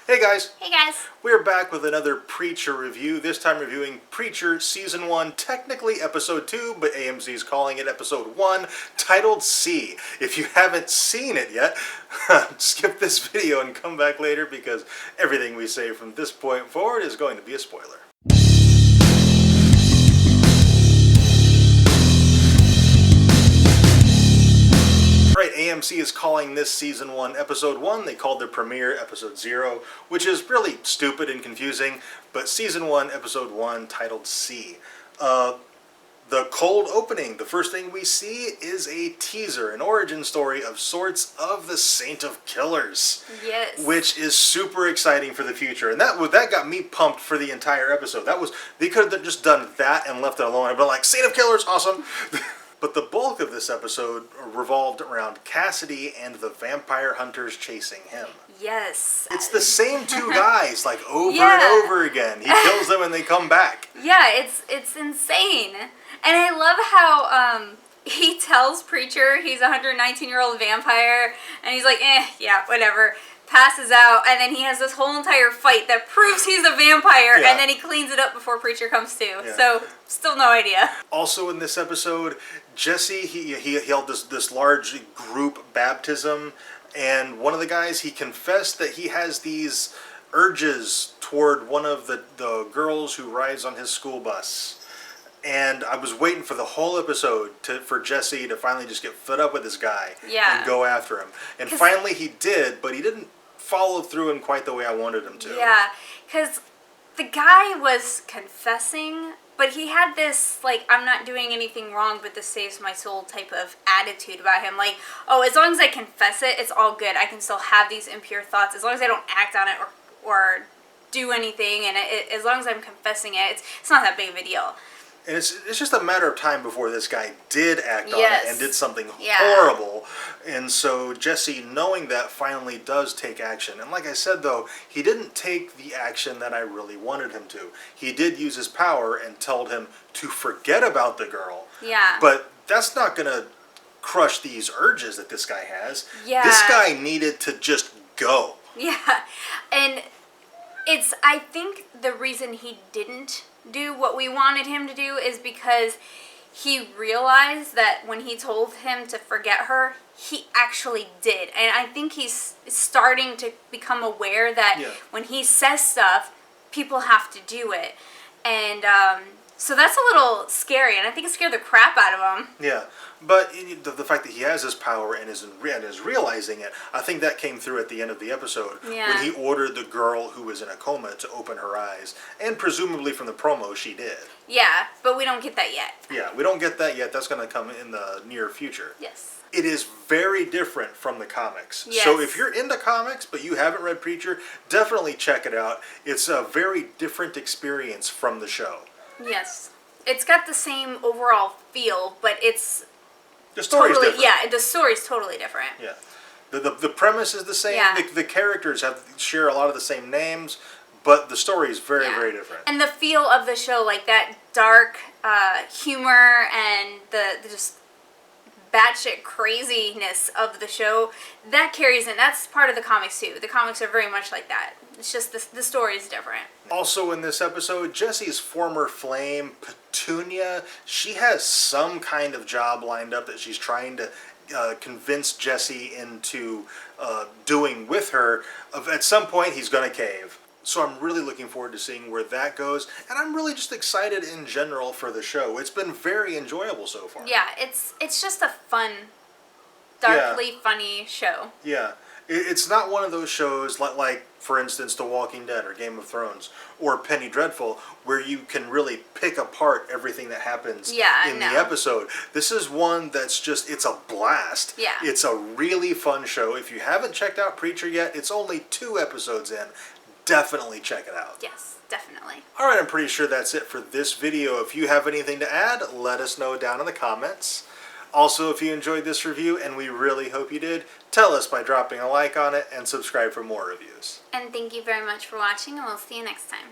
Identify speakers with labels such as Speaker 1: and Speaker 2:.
Speaker 1: Hey guys!
Speaker 2: Hey guys!
Speaker 1: We're back with another Preacher review, this time reviewing Preacher Season 1, technically Episode 2, but AMC's calling it Episode 1, titled C. If you haven't seen it yet, skip this video and come back later because everything we say from this point forward is going to be a spoiler. Right, AMC is calling this Season 1 Episode 1. They called the premiere Episode 0, which is really stupid and confusing, but Season 1, Episode 1, titled C. The cold opening, the first thing we see is a teaser, an origin story of sorts of the Saint of Killers.
Speaker 2: Yes.
Speaker 1: Which is super exciting for the future. And that got me pumped for the entire episode. They could have just done that and left it alone. I'd been like, Saint of Killers, awesome! But the bulk of this episode revolved around Cassidy and the vampire hunters chasing him.
Speaker 2: Yes.
Speaker 1: It's the same two guys, like over and over again. He kills them and they come back.
Speaker 2: Yeah, it's insane. And I love how he tells Preacher he's a 119-year-old vampire, and he's like, yeah, whatever. Passes out, and then he has this whole entire fight that proves he's a vampire, and then he cleans it up before Preacher comes to. Yeah. So, still no idea.
Speaker 1: Also in this episode, Jesse, he held this large group baptism, and one of the guys, he confessed that he has these urges toward one of the girls who rides on his school bus. And I was waiting for the whole episode for Jesse to finally just get fed up with this guy and go after him. And finally he did, but he didn't follow through in quite the way I wanted him to.
Speaker 2: Yeah, because the guy was confessing, but he had this, like, I'm not doing anything wrong, but this saves my soul type of attitude about him. Like, oh, as long as I confess it, it's all good. I can still have these impure thoughts. As long as I don't act on it or do anything, and as long as I'm confessing it, it's not that big of a deal.
Speaker 1: And it's just a matter of time before this guy did act on it and did something horrible. And so Jesse, knowing that, finally does take action. And like I said, though, he didn't take the action that I really wanted him to. He did use his power and told him to forget about the girl.
Speaker 2: Yeah.
Speaker 1: But that's not going to crush these urges that this guy has.
Speaker 2: Yeah.
Speaker 1: This guy needed to just go.
Speaker 2: Yeah. And I think the reason he didn't do what we wanted him to do is because he realized that when he told him to forget her, he actually did. And I think he's starting to become aware that when he says stuff, people have to do it. And so that's a little scary, and I think it scared the crap out of him.
Speaker 1: Yeah, but the fact that he has this power and is realizing it, I think that came through at the end of the episode when he ordered the girl who was in a coma to open her eyes, and presumably from the promo she did.
Speaker 2: Yeah, but we don't get that yet.
Speaker 1: Yeah, we don't get that yet. That's going to come in the near future.
Speaker 2: Yes.
Speaker 1: It is very different from the comics.
Speaker 2: Yes.
Speaker 1: So if you're into comics but you haven't read Preacher, definitely check it out. It's a very different experience from the show.
Speaker 2: Yes. It's got the same overall feel, but it's
Speaker 1: the story's different.
Speaker 2: Yeah, the story's totally different.
Speaker 1: Yeah. The premise is the same.
Speaker 2: Yeah.
Speaker 1: The characters share a lot of the same names, but the story is very, very different.
Speaker 2: And the feel of the show, like that dark humor and the just batshit craziness of the show, that carries in. That's part of the comics too. The comics are very much like that. It's just the story is different.
Speaker 1: Also in this episode, Jesse's former flame, Petunia, she has some kind of job lined up that she's trying to convince Jesse into doing with her. At some point, he's going to cave. So I'm really looking forward to seeing where that goes. And I'm really just excited in general for the show. It's been very enjoyable so far.
Speaker 2: Yeah, it's just a fun, darkly funny show.
Speaker 1: Yeah. It's not one of those shows like, for instance, The Walking Dead or Game of Thrones or Penny Dreadful, where you can really pick apart everything that happens in the episode. This is one that's just, it's a blast.
Speaker 2: Yeah.
Speaker 1: It's a really fun show. If you haven't checked out Preacher yet, it's only 2 episodes in. Definitely check it out.
Speaker 2: Yes, definitely.
Speaker 1: Alright, I'm pretty sure that's it for this video. If you have anything to add, let us know down in the comments. Also, if you enjoyed this review, and we really hope you did, tell us by dropping a like on it and subscribe for more reviews.
Speaker 2: And thank you very much for watching, and we'll see you next time.